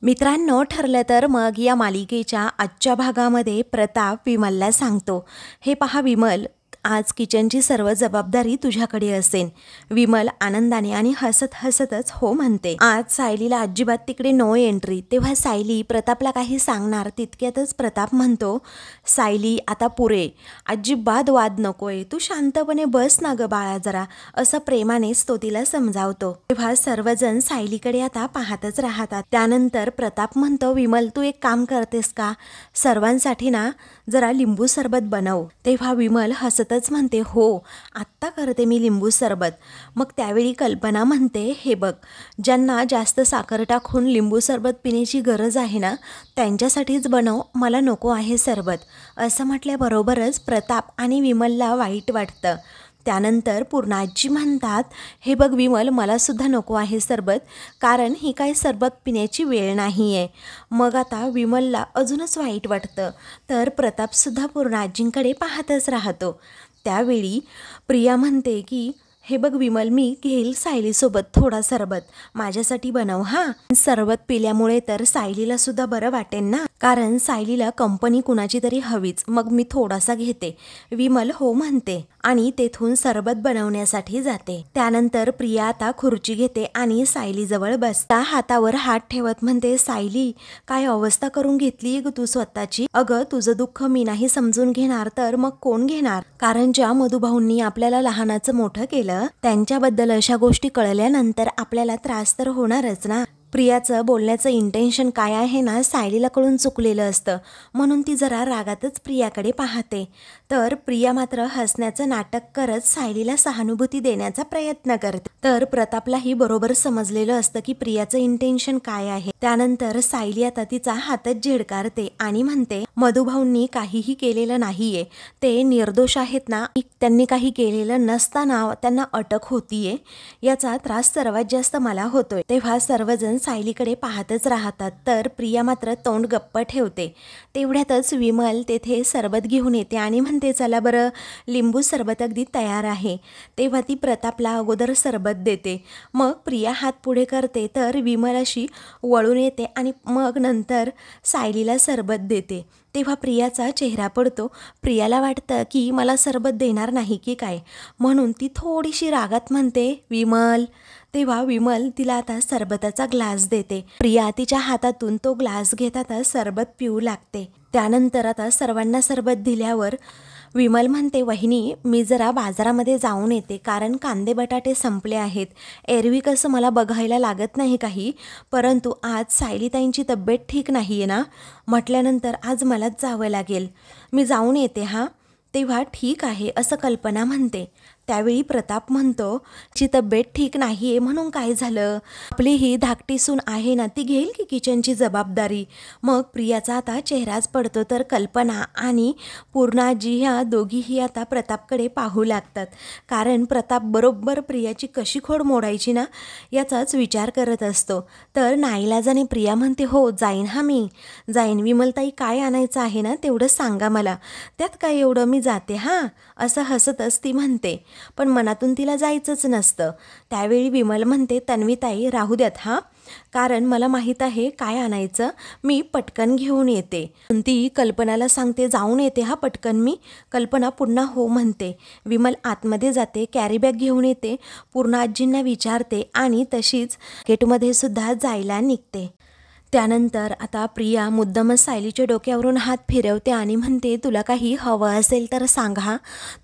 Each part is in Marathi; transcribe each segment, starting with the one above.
मित्रांनो, ठरलं तर मग या मालिकेच्या आजच्या भागामध्ये प्रताप विमलला सांगतो, हे पहा विमल, आज किचनची सर्व जबाबदारी तुझ्याकडे असेल. विमल आनंदाने आणि हसत हसतच हो म्हणते. आज सायलीला अजिबात तिकडे नो एंट्री. तेव्हा सायली प्रतापला काही सांगणार तितक्यातच प्रताप म्हणतो, सायली आता पुरे, अजिबात वाद नकोय, तू शांतपणे बस ना ग बाळा जरा, असं प्रेमानेच तो तिला समजावतो. तेव्हा सर्वजण सायलीकडे आता पाहतच राहतात. त्यानंतर प्रताप म्हणतो, विमल तू एक काम करतेस का, सर्वांसाठी ना जरा लिंबू सरबत बनव. तेव्हा विमल हसतच म्हणते, हो आत्ता करते मी लिंबू सरबत. मग त्यावेळी कल्पना म्हणते, हे बघ, ज्यांना जास्त साखर टाकून लिंबू सरबत पिण्याची गरज आहे ना त्यांच्यासाठीच बनव, मला नको आहे सरबत. असं म्हटल्याबरोबरच प्रताप आणि विमलला वाईट वाटतं. त्यानंतर पूर्णाजी म्हणतात, हे बघ विमल, मलासुद्धा नको आहे सरबत, कारण ही काही सरबत पिण्याची वेळ नाही आहे. मग आता विमलला अजूनच वाईट वाटतं. तर प्रतापसुद्धा पूर्णाजींकडे पाहतच राहतो. त्यावेळी प्रिया म्हणते की हे बघ विमल, मी घेईल सायलीसोबत थोडा सरबत, माझ्यासाठी बनव हां. सरबत पिल्यामुळे तर सायलीला सुद्धा बरं वाटेल ना, कारण सायलीला कंपनी कुणाची तरी हवीच. मग मी थोडासा घेते. विमल हो म्हणते आणि तेथून सरबत बनवण्यासाठी जाते. त्यानंतर प्रिया आता खुर्ची घेते आणि सायलीजवळ बसता हातावर हात ठेवत म्हणते, सायली काय अवस्था करून घेतली ग तू स्वतःची. अगं तुझं दुःख मी नाही समजून घेणार तर मग कोण घेणार, कारण ज्या मधुभाऊंनी आपल्याला लहानाचं मोठं केलं त्यांच्याबद्दल अशा गोष्टी कळल्यानंतर आपल्याला त्रास तर होणारच ना. प्रियाचं बोलण्याचं इंटेन्शन काय आहे ना सायलीला कळून चुकलेलं असतं, म्हणून ती जरा रागातच प्रियाकडे पाहते. तर प्रिया मात्र हसण्याचं नाटक करत सायलीला सहानुभूती देण्याचा प्रयत्न करते. तर प्रतापलाही बरोबर समजलेलं असतं की प्रियाचं इंटेन्शन काय आहे. त्यानंतर सायली आता तिचा हातच झेडकारते आणि म्हणते, मधुभाऊंनी काहीही केलेलं नाहीये, ते निर्दोष आहेत ना, त्यांनी काही केलेलं नसताना त्यांना अटक होतीये, याचा त्रास सर्वात जास्त मला होतोय. तेव्हा सर्वजण सायलीकडे पाहतच राहतात. तर प्रिया मात्र तोंड गप्प ठेवते. तेवढ्यातच विमल तेथे सरबत घेऊन येते आणि म्हणते, चला बरं, लिंबू सरबत अगदी तयार आहे. तेव्हा ती प्रतापला अगोदर सरबत देते. मग प्रिया हात पुढे करते तर विमल अशी वळून येते आणि मग नंतर सायलीला सरबत देते. तेव्हा प्रियाचा चेहरा पडतो. प्रियाला वाटतं की मला सरबत देणार नाही की काय, म्हणून ती थोडीशी रागात म्हणते, विमल. तेव्हा विमल तिला आता सरबताचा ग्लास देते. प्रिया तिच्या हातातून तो ग्लास घेत आता सरबत पिऊ लागते. त्यानंतर आता सर्वांना सरबत दिल्यावर विमल म्हणते, वहिनी मी जरा बाजारामध्ये जाऊन येते, कारण कांदे बटाटे संपले आहेत. एरवी कसं मला बघायला लागत नाही काही, परंतु आज सायलीताईंची तब्येत ठीक नाही आहे ना, म्हटल्यानंतर आज मलाच जावं लागेल. मी जाऊन येते हां. तेव्हा ठीक आहे असं कल्पना म्हणते. त्यावेळी प्रताप म्हणतो, ची तब्येत ठीक नाही आहे म्हणून काय झालं, आपली ही धाकटी सून आहे ना, ती घेईल की किचनची जबाबदारी. मग प्रियाचा आता चेहराच पडतो. तर कल्पना आणि पूर्णाजी ह्या दोघीही आता प्रतापकडे पाहू लागतात, कारण प्रताप बरोबर प्रियाची कशी खोड मोडायची ना याचाच विचार करत असतो. तर नाईलाजाने प्रिया म्हणते, हो जाईन हां, मी जाईन. विमलताई काय आणायचं आहे ना तेवढं सांगा मला, त्यात काय एवढं, मी जाते हां, असं हसतच ती म्हणते. पण मनातून तिला जायचंच नसतं. त्यावेळी विमल म्हणते, तन्वीताई राहू द्यात हां, कारण मला माहीत आहे काय आणायचं, मी पटकन घेऊन येते. ती कल्पनाला सांगते, जाऊन येते हा पटकन मी. कल्पना पुन्हा हो म्हणते. विमल आतमध्ये जाते, कॅरी बॅग घेऊन येते, पूर्ण आजींना विचारते आणि तशीच गेटमध्ये सुद्धा जायला निघते. त्यानंतर आता प्रिया मुद्दामच सायलीच्या डोक्यावरून हात फिरवते आणि म्हणते, तुला काही हवं असेल तर सांगा,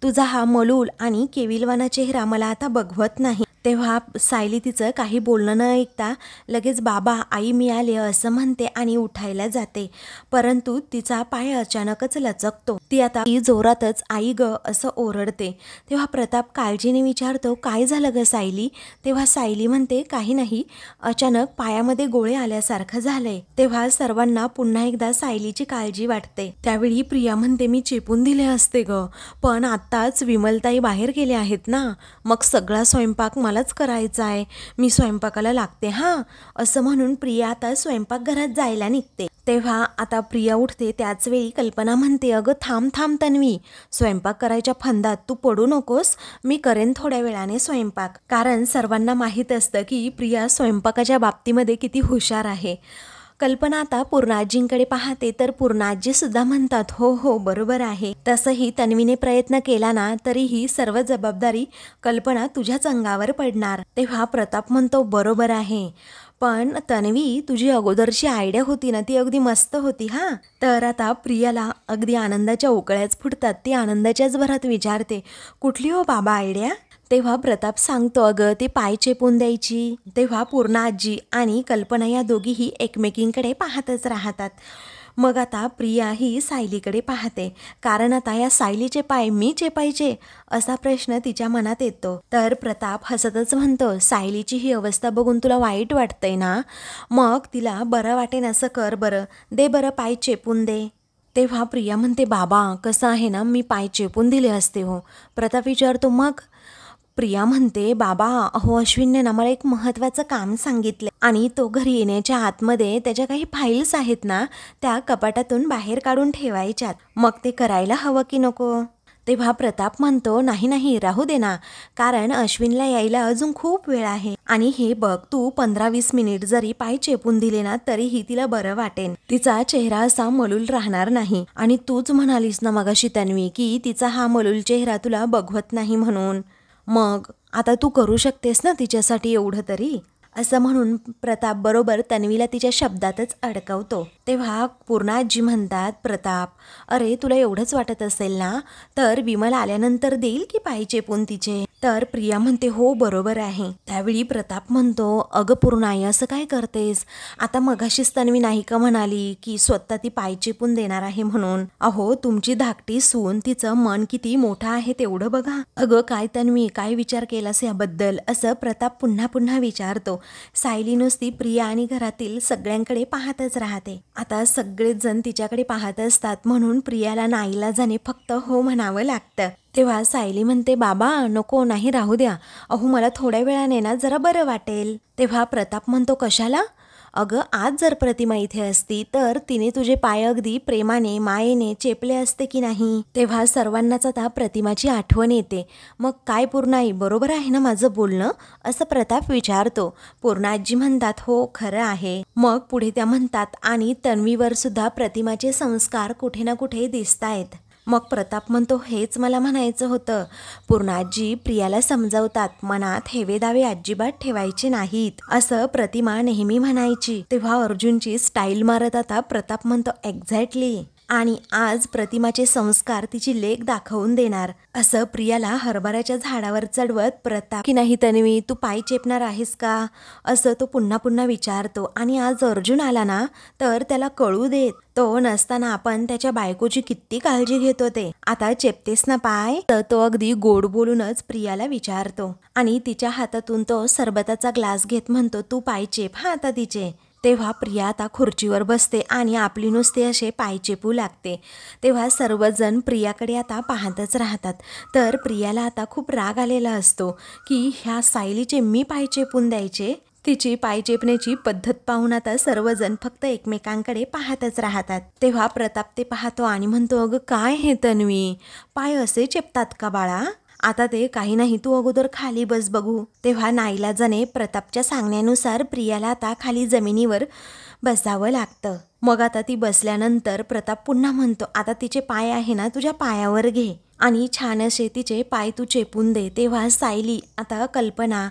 तुझा हा मलूल आणि केविलवाना चेहरा मला आता बघवत नाही. तेव्हा सायली तिचं काही बोलणं न ऐकता लगेच बाबा आई मी आले असं म्हणते आणि उठायला जाते. परंतु तिचा पाय अचानकच लचकतो. ती आता जोरातच आई ग असं ओरडते. तेव्हा प्रताप काळजीने विचारतो, काय झालं ग सायली. तेव्हा सायली म्हणते, काही नाही, अचानक पायामध्ये गोळे आल्यासारखं झालंय. तेव्हा सर्वांना पुन्हा एकदा सायलीची काळजी वाटते. त्यावेळी प्रिया म्हणते, मी चेपून दिले असते ग, पण आत्ताच विमलताई बाहेर गेले आहेत ना, मग सगळा स्वयंपाक मलाच करायचा आहे, मी स्वयंपाकाला लागते हां, असं म्हणून प्रिया आता स्वयंपाकघरात जायला निघते. तेव्हा आता प्रिया उठते. त्याचवेळी कल्पना म्हणते, अगं थांब थांब तन्वी, स्वयंपाक करायच्या फंदात तू पडू नकोस, मी करेन थोड्या वेळाने स्वयंपाक. कारण सर्वांना माहीत असतं की प्रिया स्वयंपाकाच्या बाबतीमध्ये किती हुशार आहे. कल्पना आता पूर्णाजींकडे पाहते तर पूर्णाजी सुद्धा म्हणतात हो हो बरोबर आहे. तसंही तन्वीने प्रयत्न केला ना तरीही सर्व जबाबदारी कल्पना तुझ्याच अंगावर पडणार. तेव्हा प्रताप म्हणतो बरोबर आहे, पण तन्वी तुझी अगोदरची आयडिया होती ना ती अगदी मस्त होती हां. तर आता प्रियाला अगदी आनंदाच्या उकळ्याच फुटतात. ती आनंदाच्याच भरात विचारते कुठली हो बाबा आयडिया. तेव्हा प्रताप सांगतो अगं ते पाय चेपून द्यायची. तेव्हा पूर्ण आजी आणि कल्पना या दोघीही एकमेकींकडे पाहतच राहतात. मग आता प्रिया ही सायलीकडे पाहते, कारण आता या सायलीचे पाय मी चेपायचे असा प्रश्न तिच्या मनात येतो. तर प्रताप हसतच म्हणतो सायलीची ही अवस्था बघून तुला वाईट वाटतंय ना, मग तिला बरं वाटेन असं कर बरं, दे बरं पाय चेपून दे. तेव्हा प्रिया म्हणते बाबा कसं आहे ना मी पाय चेपून दिले असते हो. प्रताप विचारतो मग. प्रिया म्हणते बाबा अहो अश्विनने ना मला एक महत्त्वाचं काम सांगितलं आणि तो घरी येण्याच्या आतमध्ये त्याच्या काही फाईल्स आहेत ना त्या कपाटातून बाहेर काढून ठेवायच्यात. मग ते करायला हवं की नको. तेव्हा प्रताप म्हणतो नाही नाही राहू दे ना, कारण अश्विनला यायला अजून खूप वेळ आहे आणि हे बघ तू 15-20 मिनिट जरी पाय चेपून दिले ना तरीही तिला बरं वाटेन. तिचा चेहरा असा मलूल राहणार नाही. आणि तूच म्हणालीस ना मगाशी तन्वी की तिचा हा मलूल चेहरा तुला बघवत नाही म्हणून, मग आता तू करू शकतेस ना तिच्यासाठी एवढं तरी, असं म्हणून प्रताप बरोबर तन्वीला तिच्या शब्दातच अडकवतो. तेव्हा पूर्णाजी म्हणतात प्रताप अरे तुला एवढंच वाटत असेल ना तर विमल आल्यानंतर देईल की पाय चेपून तिचे. तर प्रिया म्हणते हो बरोबर आहे. त्यावेळी प्रताप म्हणतो अगं पूर्णाई असं काय करतेस, आता मगाशीच तन्वी नाही का म्हणाली की स्वतः ती पाय चेपून देणार आहे म्हणून. अहो तुमची धाकटी सून तिचं मन किती मोठं आहे तेवढं बघा. अगं काय तन्वी काय विचार केलास याबद्दल, असं प्रताप पुन्हा पुन्हा विचारतो. सायली नुसती प्रिया आणि घरातील सगळ्यांकडे पाहतच राहते. आता सगळेच जण तिच्याकडे पाहत असतात म्हणून प्रियाला नाईलाजाने फक्त हो म्हणावं लागतं. तेव्हा सायली म्हणते बाबा नको नाही राहू द्या, अहो मला थोड्या वेळाने ना जरा बरं वाटेल. तेव्हा प्रताप म्हणतो कशाला, अगं आज जर प्रतिमा इथे असती तर तिने तुझे पाय अगदी प्रेमाने मायेने चेपले असते की नाही. तेव्हा सर्वांनाच आता प्रतिमाची आठवण येते. मग काय पूर्णाई बरोबर आहे ना माझं बोलणं, असं प्रताप विचारतो. पूर्णाजी म्हणतात हो खरं आहे. मग पुढे त्या म्हणतात आणि तन्वीवर सुद्धा प्रतिमाचे संस्कार कुठे ना कुठे दिसतायत. मग प्रताप म्हणतो हेच मला म्हणायचं होतं. पूर्णाजी प्रियाला समजावतात मनात हेवेदावे अजिबात ठेवायचे नाहीत असं प्रतिमा नेहमी म्हणायची. तेव्हा अर्जुनची स्टाईल मारत आता प्रताप म्हणतो एक्झॅक्टली, आणि आज प्रतिमाचे संस्कार तिची लेक दाखवून देणार. असं प्रियाला हरभऱ्याच्या झाडावर चढवत प्रताप की नाही तन्वी तू पाय चेपणार आहेस का, असं तो पुन्हा पुन्हा विचारतो. आणि आज अर्जुन आला ना तर त्याला कळू देत, तो नसताना आपण त्याच्या बायकोची किती काळजी घेतो ते. आता चेपतेस ना पाय, तर तो अगदी गोड बोलूनच प्रियाला विचारतो. आणि तिच्या हातातून तो सरबताचा ग्लास घेत म्हणतो तू पाय चेप हा आता तिचे. तेव्हा प्रिया आता खुर्चीवर बसते आणि आपली नुसते असे पाय चेपू लागते. तेव्हा सर्वजण प्रियाकडे आता पाहतच राहतात. तर प्रियाला आता खूप राग आलेला असतो की ह्या सायलीचे मी पाय चेपून द्यायचे. तिची पाय चेपण्याची पद्धत पाहून आता सर्वजण फक्त एकमेकांकडे पाहतच राहतात. तेव्हा प्रताप ते पाहतो आणि म्हणतो अगं काय हे तन्वी, पाय असे चेपतात का बाळा, आता ते काही नाही तू अगोदर खाली बस बघू. तेव्हा नाईलाजाने प्रतापच्या सांगण्यानुसार प्रियाला आता खाली जमिनीवर बसावं लागतं. मग आता ती बसल्यानंतर प्रताप पुन्हा म्हणतो आता तिचे पाय आहे ना तुझ्या पायावर घे आणि छान असे तिचे पाय तू चेपून दे. तेव्हा सायली आता कल्पना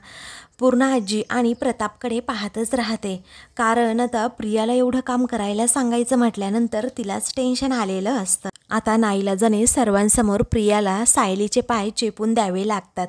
पूर्णाजी आणि प्रतापकडे पाहतच राहते, कारण आता प्रियाला एवढं काम करायला सांगायचं म्हटल्यानंतर तिलाच टेन्शन आलेलं असतं. आता नाईलाजाने सर्वांसमोर प्रियाला सायलीचे पाय चेपून द्यावे लागतात.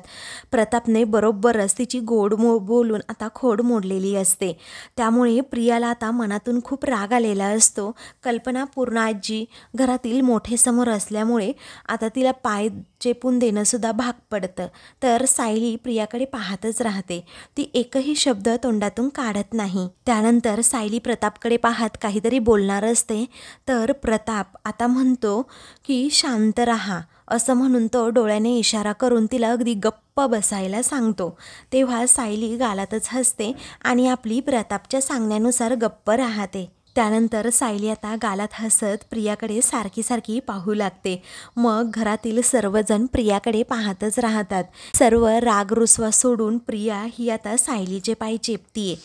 प्रतापने बरोबरच तिची गोड बोलून आता खोड मोडलेली असते. त्यामुळे प्रियाला आता मनातून खूप राग आलेला असतो. कल्पना पूर्णाजी घरातील मोठे समोर असल्यामुळे आता तिला पाय चेपून देणं सुद्धा भाग पडतं. तर सायली प्रियाकडे पाहतच राहते, ती एकही शब्द तोंडातून काढत नाही. त्यानंतर सायली प्रतापकडे पाहत काहीतरी बोलणार असते, तर प्रताप आता म्हणतो की शांत राहा, असं म्हणून तो डोळ्याने इशारा करून तिला अगदी गप्प बसायला सांगतो. तेव्हा सायली गालातच हसते आणि आपली प्रतापच्या सांगण्यानुसार गप्प राहते. त्यानंतर सायली आता गालात हसत प्रियाकडे सारखी सारखी पाहू लागते। मग घरातील सर्वजण प्रियाकडे पाहतच राहतात। सर्व राग रुसवा सोडून प्रिया ही आता सायलीचे पाय चेपतीये।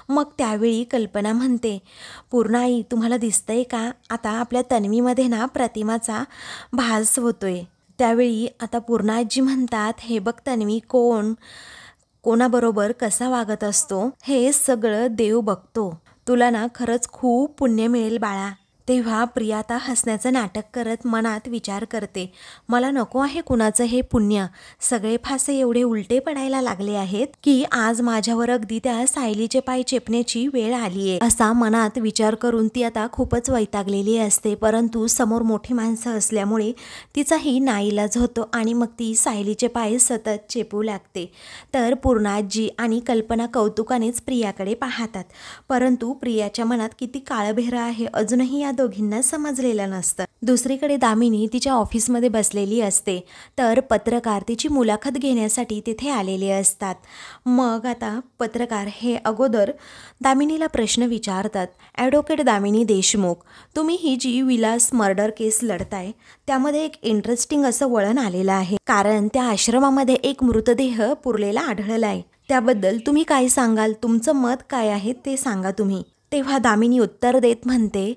मग त्यावेळी कल्पना म्हणते, पूर्णाई तुम्हाला दिसतंय का, आता आपल्या तन्वीमध्ये ना प्रतिमाचा भास होतोय। त्यावेळी आता पूर्णा आजी म्हणतात, हे बघ तन्वी कोणाबरोबर कसा वागत असतो हे सगळं देव बघतो, तुला ना खरंच खूप पुण्य मिळेल बाळा। तेव्हा प्रिया आता हसण्याचं नाटक करत मनात विचार करते, मला नको आहे कुणाचं हे पुण्य, सगळे फासे एवढे उलटे पडायला लागले आहेत की आज माझ्यावर अगदी त्या सायलीचे पाय चेपण्याची वेळ आली आहे, असा मनात विचार करून ती आता खूपच वैतागलेली असते। परंतु समोर मोठी माणसं असल्यामुळे तिचाही नाईलाज होतो आणि मग ती सायलीचे पाय सतत चेपू लागते। तर पूर्णाजी आणि कल्पना कौतुकानेच प्रियाकडे पाहतात, परंतु प्रियाच्या मनात किती काळबेर आहे अजूनही या दोघींना समजलेलं नसतं। दुसरीकडे दामिनी तिच्या ऑफिसमध्ये बसलेली असते, तर पत्रकार तिची मुलाखत घेण्यासाठी तिथे आलेले असतात। मग आता पत्रकार हे अगोदर दामिनीला प्रश्न विचारतात, ॲडव्होकेट दामिनी देशमुख, तुम्ही ही जी विलास मर्डर केस लढताय त्यामध्ये एक इंटरेस्टिंग असं वळण आलेलं आहे, कारण त्या आश्रमामध्ये एक मृतदेह पुरलेला आढळला आहे, त्याबद्दल तुम्ही काय सांगाल, तुमचं मत काय आहे ते सांगा तुम्ही। तेव्हा दामिनी उत्तर देत म्हणते,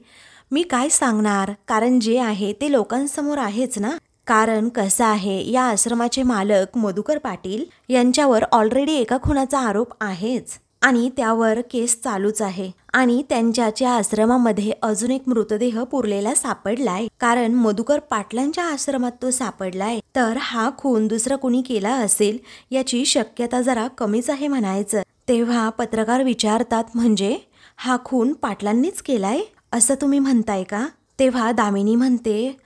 मी काय सांगणार, कारण जे आहे ते लोकांसमोर आहेच ना। कारण कसं आहे, या आश्रमाचे मालक मधुकर पाटील यांच्यावर ऑलरेडी एका खुनाचा आरोप आहेच आणि त्यावर केस चालूच आहे आणि त्यांच्या आश्रमामध्ये अजून एक मृतदेह पुरलेला सापडलाय, कारण मधुकर पाटलांच्या आश्रमात तो सापडलाय, तर हा खून दुसरा कुणी केला असेल याची शक्यता जरा कमीच आहे म्हणायचं। तेव्हा पत्रकार विचारतात, म्हणजे हा खून पाटलांनीच केलाय असं तुम्ही म्हणताय का? तेव्हा दामिनी म्हणते,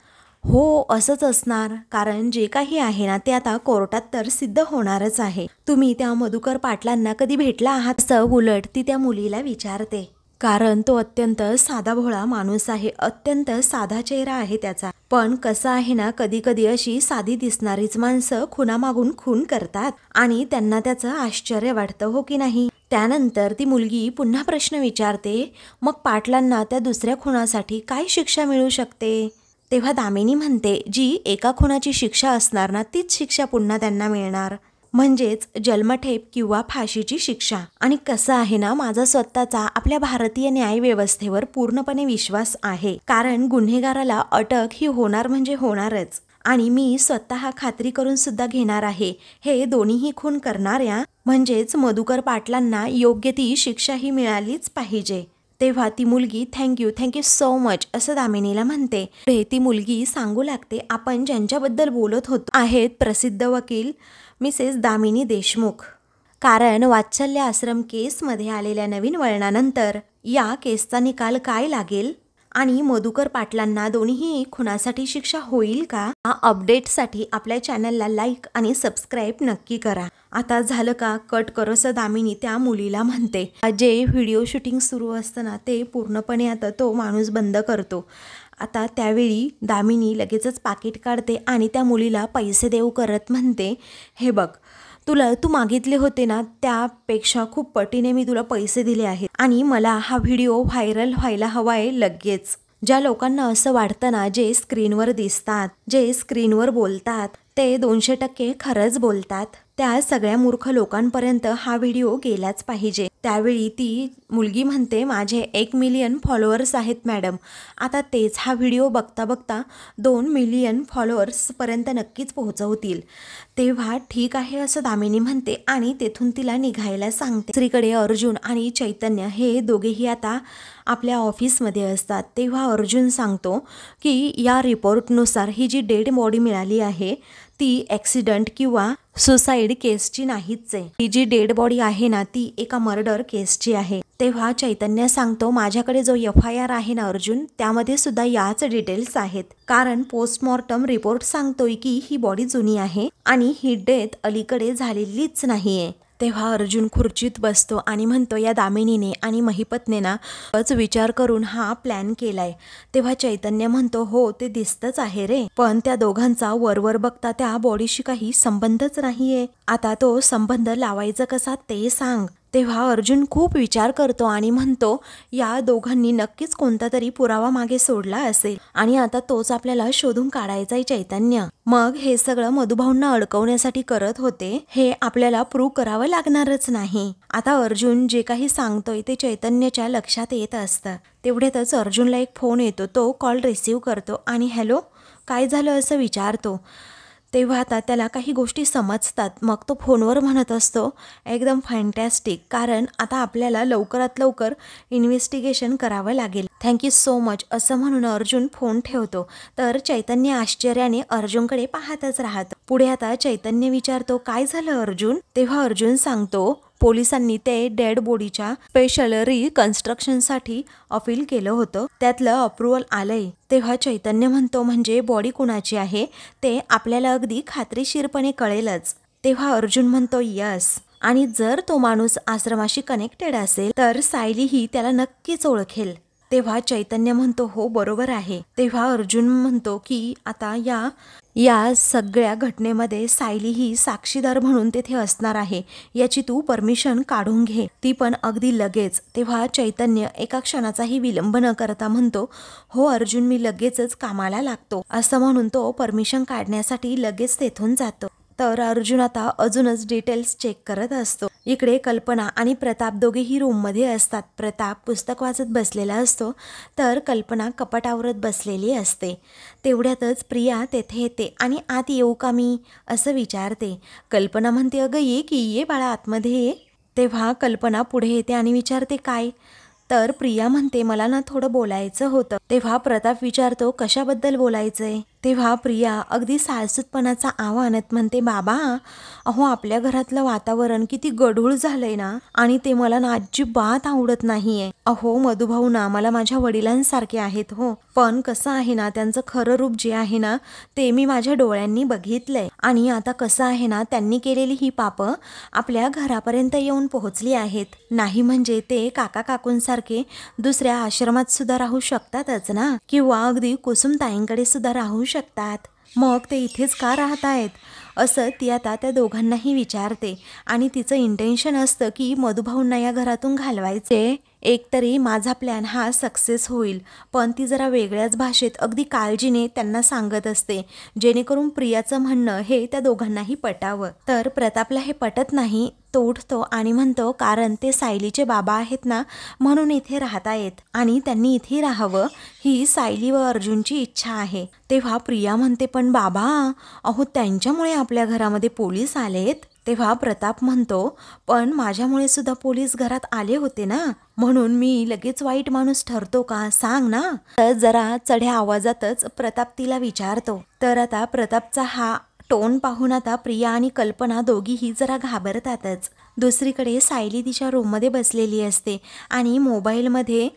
हो असंच असणार, कारण जे काही आहे ना ते आता कोर्टात तर सिद्ध होणारच आहे। तुम्ही त्या मधुकर पाटलांना कधी भेटला आहात असं उलट ती त्या मुलीला विचारते, कारण तो अत्यंत साधा भोळा माणूस आहे, अत्यंत साधा चेहरा आहे त्याचा। पण कसं आहे ना, कधी कधी अशी साधी दिसणारीच माणसं खुनामागून खून करतात आणि त्यांना त्याचं आश्चर्य वाटतं, हो की नाही। त्यानंतर ती मुलगी पुन्हा प्रश्न विचारते, मग पाटलांना त्या दुसऱ्या खुनासाठी काय शिक्षा मिळू शकते? तेव्हा दामिनी म्हणते, जी एका खुनाची शिक्षा असणार ना तीच शिक्षा पुन्हा त्यांना मिळणार, म्हणजेच जन्मठेप किंवा फाशीची शिक्षा। आणि कसं आहे ना, माझा स्वतःचा आपल्या भारतीय न्यायव्यवस्थेवर पूर्णपणे विश्वास आहे, कारण गुन्हेगाराला अटक ही होणार म्हणजे होणारच, आणि मी स्वतः खात्री करून सुद्धा घेणार आहे, हे दोन्हीही खून करणाऱ्या म्हणजेच मधुकर पाटलांना योग्य ती शिक्षाही मिळालीच पाहिजे। तेव्हा ती मुलगी थँक्यू सो मच असं दामिनीला म्हणते। ती मुलगी सांगू लागते, आपण ज्यांच्याबद्दल बोलत होतो आहेत प्रसिद्ध वकील मिसेस दामिनी देशमुख, कारण वात्सल्य आश्रम केसमध्ये आलेल्या नवीन वळणानंतर या केसचा निकाल काय लागेल आणि मधुकर पाटलांना दोन्हीही खुनासाठी शिक्षा होईल का, या अपडेटसाठी आपल्या चॅनलला लाईक आणि सबस्क्राईब नक्की करा। आता झालं का, कट कर असं दामिनी त्या मुलीला म्हणते। जे व्हिडिओ शूटिंग सुरू असतं ना ते पूर्णपणे आता तो माणूस बंद करतो। आता त्यावेळी दामिनी लगेचच पाकिट काढते आणि त्या मुलीला पैसे देऊ करत म्हणते, हे बघ तू मागितले होते ना त्यापेक्षा खूप पटीने मी तुला पैसे दिले आहेत आणि मला हा व्हिडिओ व्हायरल व्हायला हवाय लगेच। ज्या लोकांना असं वाटतं ना, जे स्क्रीनवर दिसतात, जे स्क्रीनवर बोलतात ते 200% खरंच बोलतात, त्या सगळ्या मूर्ख लोकांपर्यंत हा व्हिडिओ गेलाच पाहिजे। त्यावेळी ती मुलगी म्हणते, माझे 1 मिलियन फॉलोअर्स आहेत मॅडम, आता तेच हा व्हिडिओ बघता बघता 2 मिलियन फॉलोअर्सपर्यंत नक्कीच पोहोचवतील। तेव्हा ठीक आहे असं दामिनी म्हणते आणि तेथून तिला निघायला सांगते। दुसरीकडे अर्जुन आणि चैतन्य हे दोघेही आता आपल्या ऑफिसमध्ये असतात। तेव्हा अर्जुन सांगतो की या रिपोर्टनुसार ही जी डेड बॉडी मिळाली आहे ती ॲक्सिडंट किंवा सुसाईड केसची नाहीच आहे, ही जी डेड बॉडी आहे ना ती एका मर्डर केसची आहे। तेव्हा चैतन्य सांगतो, माझ्याकडे जो FIR आहे ना अर्जुन, त्यामध्ये सुद्धा याच डिटेल्स आहेत, कारण पोस्टमॉर्टम रिपोर्ट सांगतोय की ही बॉडी जुनी आहे आणि ही डेथ अलीकडे झालेलीच नाहीये। तेव्हा अर्जुन खुर्चीत बसतो आणि म्हणतो, या दामिनीने आणि महिपतने ना विचार करून हा प्लॅन केलाय। तेव्हा चैतन्य म्हणतो, हो ते दिसतच आहे रे, पण त्या दोघांचा वरवर बघता त्या बॉडीशी काही संबंधच नाहीये, आता तो संबंध लावायचा कसा ते सांग। तेव्हा अर्जुन खूप विचार करतो आणि म्हणतो या दोघांनी नक्कीच कोणता तरी पुरावा मागे सोडला असेल आणि आता तोच आपल्याला शोधून काढायचा आहे चैतन्य. मग हे सगळं मधुभाऊंना अडकवण्यासाठी करत होते हे आपल्याला प्रूव्ह करावं लागणारच नाही. आता अर्जुन जे काही सांगतोय ते चैतन्याच्या लक्षात येत असतं. तेवढ्यातच अर्जुनला एक फोन येतो. तो कॉल रिसीव्ह करतो आणि हॅलो काय झालं असं विचारतो. तेव्हा आता त्याला काही गोष्टी समजतात. मग तो फोनवर म्हणत असतो एकदम फॅन्टॅस्टिक, कारण आता आपल्याला लवकरात लवकर इन्व्हेस्टिगेशन करावं लागेल, थँक्यू सो मच असं म्हणून अर्जुन फोन ठेवतो. तर चैतन्य आश्चर्याने अर्जुनकडे पाहतच राहतो. पुढे आता चैतन्य विचारतो काय झालं अर्जुन. तेव्हा अर्जुन सांगतो पोलिसांनी ते डेड बॉडीच्या स्पेशल रिकन्स्ट्रक्शनसाठी अपील केलं होतं, त्यातलं अप्रुव्हल आलंय. तेव्हा चैतन्य म्हणतो म्हणजे बॉडी कुणाची आहे ते आपल्याला अगदी खात्रीशीरपणे कळेलच. तेव्हा अर्जुन म्हणतो यस, आणि जर तो माणूस आश्रमाशी कनेक्टेड असेल तर सायली ही त्याला नक्कीच ओळखेल. तेव्हा चैतन्य म्हणतो हो बरोबर आहे. तेव्हा अर्जुन म्हणतो की आता या सगळ्या घटनेमध्ये सायली ही साक्षीदार म्हणून तेथे असणार आहे, याची तू परमिशन काढून घे, ती पण अगदी लगेच. तेव्हा चैतन्य एका क्षणाचाही विलंब न करता म्हणतो हो अर्जुन मी लगेचच कामाला लागतो असं म्हणून तो परमिशन काढण्यासाठी लगेच तेथून जातो. तर अर्जुन आता अजूनच डिटेल्स चेक करत असतो. इकडे कल्पना आणि प्रताप दोघेही रूममध्ये असतात. प्रताप पुस्तक वाचत बसलेला असतो तर कल्पना कपाट आवरत बसलेली असते. तेवढ्यातच प्रिया तेथे येते आणि आत येऊ का मी असं विचारते. कल्पना म्हणते अगं ये की ये बाळा आतमध्ये ये. तेव्हा कल्पना पुढे येते आणि विचारते काय. तर प्रिया म्हणते मला ना थोडं बोलायचं होतं. तेव्हा प्रताप विचारतो कशाबद्दल बोलायचंय. तेव्हा प्रिया अगदी साळसूतपणाचा आवाज आणत म्हणते बाबा अहो आपल्या घरातलं वातावरण किती गढूळ झालंय ना, आणि ते मला ना अजिबात आवडत नाहीये. अहो मधुभाऊ ना मला माझ्या वडिलांसारखे आहेत हो, पण कसं आहे ना त्यांचं खरं रूप जे आहे ना ते मी माझ्या डोळ्यांनी बघितलंय, आणि आता कसं आहे ना त्यांनी केलेली ही पापं आपल्या घरापर्यंत येऊन पोहोचली आहेत. नाही म्हणजे ते काका काकूंसारखे दुसऱ्या आश्रमात सुद्धा राहू शकतातच ना, किंवा अगदी कुसुमताईंकडे सुद्धा राहू शकतात. मग ते इथेच का राहत आहेत असं ती आता त्या दोघांनाही विचारते. आणि तिचं इंटेन्शन असतं की मधुभाऊंना या घरातून घालवायचे. एकतरी माझा प्लॅन हा सक्सेस होईल, पण ती जरा वेगळ्याच भाषेत अगदी काळजीने त्यांना सांगत असते, जेणेकरून प्रियाचं म्हणणं हे त्या दोघांनाही पटावं. तर प्रतापला हे पटत नाही. तो उठतो आणि म्हणतो कारण ते सायलीचे बाबा आहेत ना म्हणून इथे राहतायत, आणि त्यांनी इथे राहावं ही सायली व अर्जुनची इच्छा आहे. तेव्हा प्रिया म्हणते पण बाबा अहो त्यांच्यामुळे आपल्या घरामध्ये पोलीस आलेत. तेव्हा प्रताप म्हणतो पण माझ्यामुळे सुद्धा पोलीस घरात आले होते ना, म्हणून मी लगेच वाईट माणूस ठरतो का सांग ना. तर जरा चढ्या आवाजातच प्रताप तिला विचारतो. तर आता प्रतापचा हा टोन पाहून आता प्रिया आणि कल्पना दोघीही जरा घाबरतातच. दुसरीकडे सायली तिच्या रूममध्ये बसलेली असते आणि मोबाईलमध्ये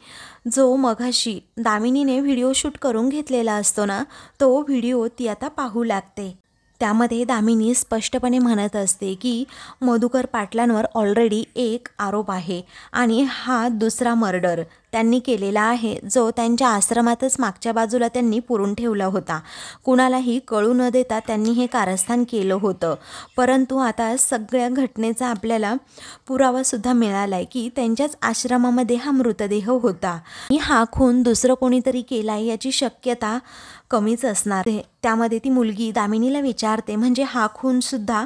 जो मघाशी दामिनीने व्हिडिओ शूट करून घेतलेला असतो ना तो व्हिडिओ ती आता पाहू लागते. त्यामध्ये दामिनी स्पष्टपणे म्हणत असते की मधुकर पाटलांवर ऑलरेडी एक आरोप आहे आणि हा दुसरा मर्डर त्यांनी केलेला आहे, जो त्यांच्या आश्रमातच मागच्या बाजूला त्यांनी पुरून ठेवला होता. कुणालाही कळू न देता त्यांनी हे कारस्थान केलं होतं. परंतु आता सगळ्या घटनेचा आपल्याला पुरावासुद्धा मिळाला आहे की त्यांच्याच आश्रमामध्ये हा मृतदेह होता, आणि हा खून दुसरं कोणीतरी केला याची शक्यता कमीच असणार. त्यामध्ये ती मुलगी दामिनीला विचारते म्हणजे हा खून सुद्धा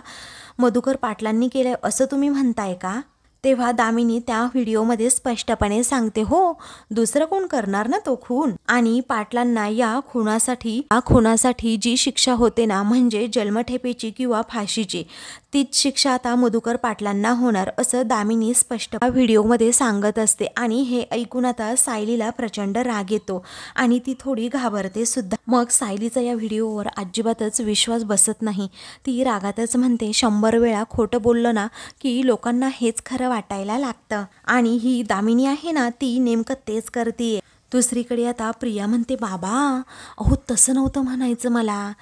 मधुकर पाटलांनी केलाय असं तुम्ही म्हणताय का. तेव्हा दामिनी त्या व्हिडिओमध्ये स्पष्टपणे सांगते हो दुसरं कोण करणार ना तो खून, आणि पाटलांना या खुनासाठी जी शिक्षा होते ना म्हणजे जन्मठेपेची किंवा फाशीची तीच शिक्षा आता मधुकर पाटलांना होणार असं दामिनी स्पष्ट व्हिडिओमध्ये सांगत असते. आणि हे ऐकून आता सायलीला प्रचंड राग येतो आणि ती थोडी घाबरते सुद्धा. मग सायलीचा या व्हिडिओवर अजिबातच विश्वास बसत नाही. ती रागातच म्हणते 100 वेळा खोटं बोललं ना की लोकांना हेच खरं वाटायला लागतं, आणि ही दामिनी आहे ना ती नेमकं तेच करते. दुसरीकडे आता प्रिया म्हणते बाबा अहो तसं नव्हतं म्हणायचं मला.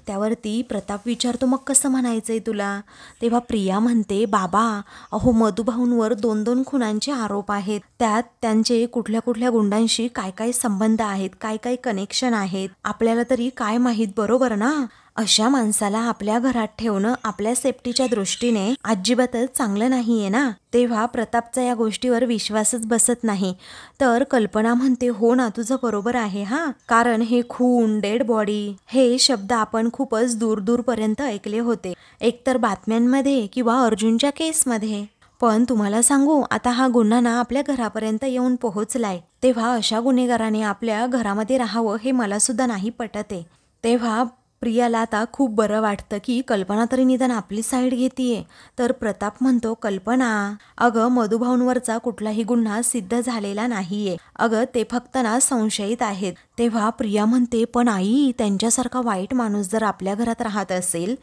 त्यावरती प्रताप विचारतो मग कसं म्हणायचंय तुला. तेव्हा प्रिया म्हणते बाबा अहो मधुभाऊंवर 2-2 खुनांचे आरोप आहेत, त्यात त्यांचे कुठल्या कुठल्या गुंडांशी काय काय संबंध आहेत, काय काय कनेक्शन आहेत आपल्याला तरी काय माहीत बरोबर ना. अशा माणसाला आपल्या घरात ठेवणं आपल्या सेफ्टीच्या दृष्टीने अजिबातच चांगलं नाहीये ना. तेव्हा प्रतापचा या गोष्टीवर विश्वासच बसत नाही. तर कल्पना म्हणते, हो ना, तुझं बरोबर आहे हा, कारण हे खून, डेड बॉडी हे शब्द आपण खूपच दूर दूरपर्यंत ऐकले होते, एकतर बातम्यांमध्ये किंवा अर्जुनच्या केसमध्ये. पण तुम्हाला सांगू, आता हा गुन्हा ना आपल्या घरापर्यंत येऊन पोहोचलाय. तेव्हा अशा गुन्हेगाराने आपल्या घरामध्ये राहावं हे मला सुद्धा नाही पटते. तेव्हा प्रियाला आता खूप बरं वाटतं की कल्पना तरी निदान आपली साईड घेतीये. तर प्रताप म्हणतो, कल्पना, अगं मधुभाऊंवरचा कुठलाही गुन्हा सिद्ध झालेला नाहीये. अगं ते फक्त ना संशयित आहेत. तेव्हा प्रिया म्हणते, पण आई, त्यांच्यासारखा वाईट माणूस जर आपल्या घरात राहत असेल,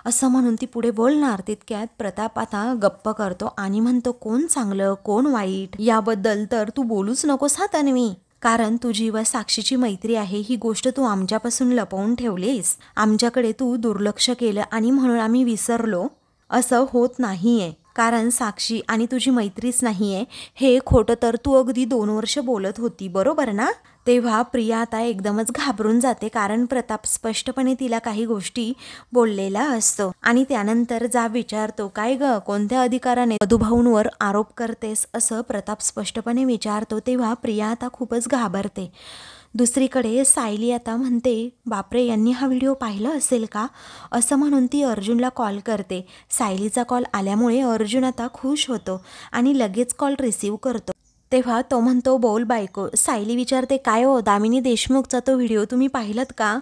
असं म्हणून ती पुढे बोलणार. तितक्यात प्रताप आता गप्प करतो आणि म्हणतो, कोण चांगलं कोण वाईट याबद्दल तर तू बोलूच नकोस हा तन्वी, कारण तुझी व साक्षीची मैत्री आहे ही गोष्ट तू आमच्यापासून लपवून ठेवलीस. आमच्याकडे तू दुर्लक्ष केलं आणि म्हणून आम्ही विसरलो. असं होत नाहीये, कारण साक्षी आणि तुझी मैत्रीच नाहीये हे खोटं तर तू अगदी 2 वर्ष बोलत होती, बरोबर ना. तेव्हा प्रिया आता एकदमच घाबरून जाते, कारण प्रताप स्पष्टपणे तिला काही गोष्टी बोललेला असतो आणि त्यानंतर जाब विचारतो, काय ग, कोणत्या अधिकाराने मधुभाऊंवर आरोप करतेस, असं प्रताप स्पष्टपणे विचारतो. तेव्हा प्रिया आता खूपच घाबरते. दुसरीकडे सायली आता म्हणते, बापरे, यांनी हा व्हिडिओ पाहिला असेल का, असं म्हणून ती अर्जुनला कॉल करते. सायलीचा कॉल आल्यामुळे अर्जुन आता खुश होतो आणि लगेच कॉल रिसीव्ह करतो. तेव्हा तो म्हणतो, बोल बायको. सायली विचारते, काय हो, दामिनी देशमुखचा तो व्हिडिओ तुम्ही पाहिलात का.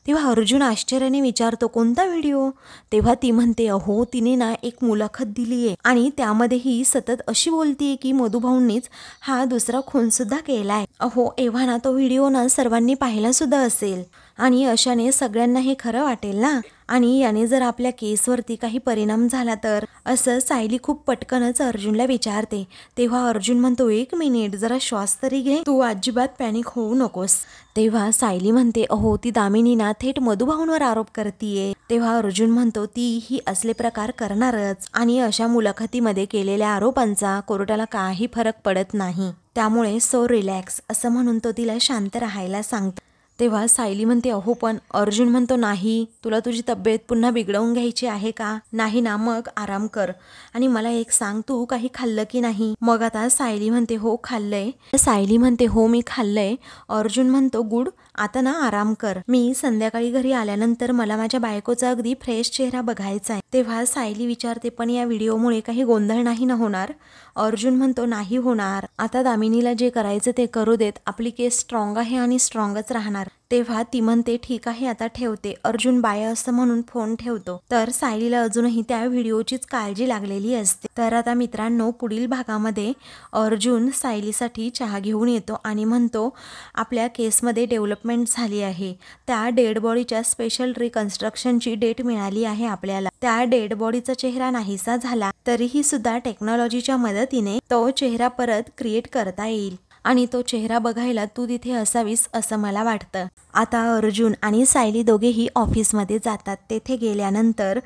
तेव्हा अर्जुन आश्चर्याने विचारतो, कोणता व्हिडिओ. तेव्हा ती म्हणते, अहो, तिने ना एक मुलाखत दिली आहे आणि त्यामध्ये ही सतत अशी बोलतीये की मधुभाऊंनीच हा दुसरा खून सुद्धा केलाय. अहो, एव्हा ना तो व्हिडिओ ना सर्वांनी पाहिला सुद्धा असेल आणि अशाने सगळ्यांना हे खरं वाटेल ना, आणि याने जर आपल्या केसवरती काही परिणाम झाला तर, असं सायली खूप पटकनच अर्जुनला विचारते. तेव्हा अर्जुन म्हणतो, 1 मिनिट, जरा श्वास तरी घे, तू अजिबात पॅनिक होऊ नकोस. तेव्हा सायली म्हणते, अहो, ती दामिनी ना थेट मधुभाऊंवर आरोप करतीये. तेव्हा अर्जुन म्हणतो, ती ही असले प्रकार करणारच आणि अशा मुलाखतीमध्ये केलेल्या आरोपांचा कोर्टाला काही फरक पडत नाही, त्यामुळे सो रिलॅक्स, असं म्हणून तो तिला शांत राहायला सांगतो. तेव्हा सायली म्हणते, अहो, पण अर्जुन म्हणतो, नाही, तुला तुझी तब्येत पुन्हा बिघडवून घ्यायची आहे का. नाही ना, मग आराम कर आणि मला एक सांग, तू काही खाल्लं की नाही. मग आता सायली म्हणते, हो खाल्लंय. सायली म्हणते, हो मी खाल्लंय. अर्जुन म्हणतो, गुड, आता ना आराम कर. मी संध्याकाळी घरी आल्यानंतर मला माझ्या बायकोचा अगदी फ्रेश चेहरा बघायचा आहे. तेव्हा सायली विचारते, पण या व्हिडिओमुळे काही गोंधळ नाही ना होणार. अर्जुन म्हणतो, नाही होणार. आता दामिनीला जे करायचं ते करू देत, आपली केस स्ट्रॉंग आहे आणि स्ट्रॉंगच राहणार. तेव्हा ती म्हणते, ठीक आहे, आता ठेवते. अर्जुन बाय असं म्हणून फोन ठेवतो. तर सायलीला अजूनही त्या व्हिडिओचीच काळजी लागलेली असते. तर आता मित्रांनो, पुढील भागामध्ये अर्जुन सायलीसाठी चहा घेऊन येतो आणि म्हणतो, आपल्या केसमध्ये डेव्हलपमेंट झाली आहे. त्या डेड बॉडीच्या स्पेशल रिकन्स्ट्रक्शनची डेट मिळाली आहे आपल्याला. त्या डेड बॉडीचा चेहरा नाहीसा झाला तरीही सुद्धा टेक्नॉलॉजीच्या मदतीने तो चेहरा परत क्रिएट करता येईल आणि तो चेहरा बघायला तू तिथे असावीस असं मला वाटतं. आता अर्जुन आणि सायली दोघेही ऑफिसमध्ये जातात. तेथे गेल्यानंतर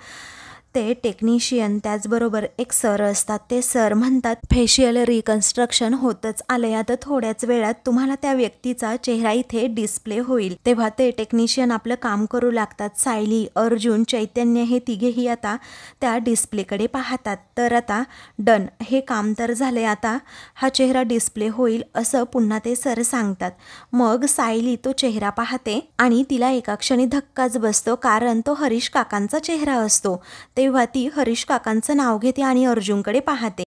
ते टेक्निशियन, त्याचबरोबर एक सर असतात. ते सर म्हणतात, फेशियल रिकन्स्ट्रक्शन होतच आलंय, आता थोड्याच वेळात तुम्हाला त्या व्यक्तीचा चेहरा इथे डिस्प्ले होईल. तेव्हा ते टेक्निशियन आपलं काम करू लागतात. सायली, अर्जुन, चैतन्य हे तिघेही आता त्या डिस्प्लेकडे पाहतात. तर आता डन, हे काम तर झाले, आता हा चेहरा डिस्प्ले होईल असं पुन्हा ते सर सांगतात. मग सायली तो चेहरा पाहते आणि तिला एका क्षणी धक्काच बसतो, कारण तो हरीश काकांचा चेहरा असतो. तेव्हा ती हरीश काकांचं नाव घेते आणि अर्जुनकडे पाहते.